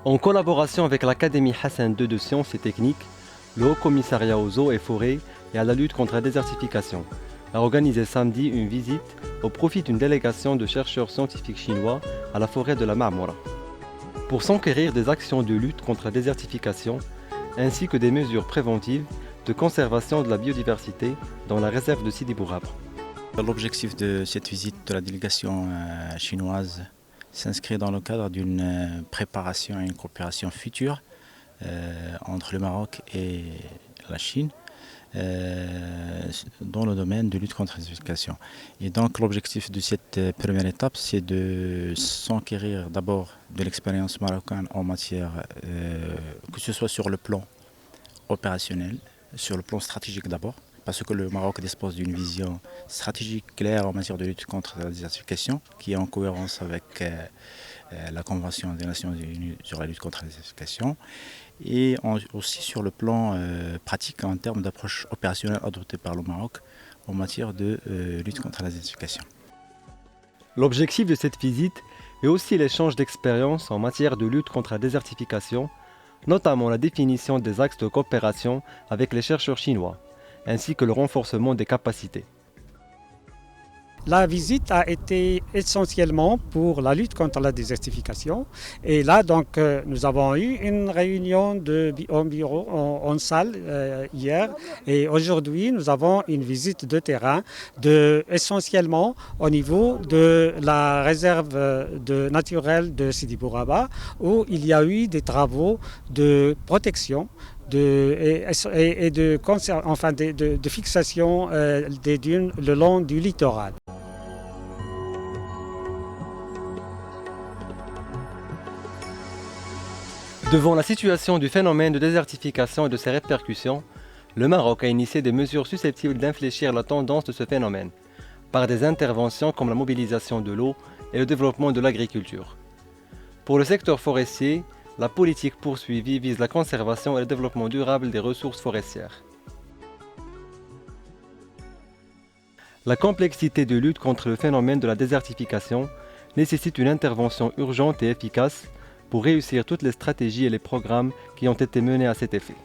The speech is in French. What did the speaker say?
En collaboration avec l'Académie Hassan II de sciences et techniques, le Haut Commissariat aux eaux et forêts et à la lutte contre la désertification a organisé samedi une visite au profit d'une délégation de chercheurs scientifiques chinois à la forêt de la Marmora, pour s'enquérir des actions de lutte contre la désertification ainsi que des mesures préventives de conservation de la biodiversité dans la réserve de Sidi Bourraba. L'objectif de cette visite de la délégation chinoise s'inscrit dans le cadre d'une préparation et une coopération future entre le Maroc et la Chine dans le domaine de lutte contre la désertification. Et donc l'objectif de cette première étape, c'est de s'enquérir d'abord de l'expérience marocaine en matière, que ce soit sur le plan opérationnel, sur le plan stratégique d'abord, parce que le Maroc dispose d'une vision stratégique claire en matière de lutte contre la désertification, qui est en cohérence avec la Convention des Nations Unies sur la lutte contre la désertification, et aussi sur le plan pratique en termes d'approche opérationnelle adoptée par le Maroc en matière de lutte contre la désertification. L'objectif de cette visite est aussi l'échange d'expériences en matière de lutte contre la désertification, notamment la définition des axes de coopération avec les chercheurs chinois, ainsi que le renforcement des capacités. La visite a été essentiellement pour la lutte contre la désertification. Et là, donc, nous avons eu une réunion en bureau, en salle hier. Et aujourd'hui, nous avons une visite de terrain essentiellement au niveau de la réserve naturelle de Sidi Bourraba, où il y a eu des travaux de protection et de fixation des dunes le long du littoral. Devant la situation du phénomène de désertification et de ses répercussions, le Maroc a initié des mesures susceptibles d'infléchir la tendance de ce phénomène, par des interventions comme la mobilisation de l'eau et le développement de l'agriculture. Pour le secteur forestier, la politique poursuivie vise la conservation et le développement durable des ressources forestières. La complexité de lutte contre le phénomène de la désertification nécessite une intervention urgente et efficace pour réussir toutes les stratégies et les programmes qui ont été menés à cet effet.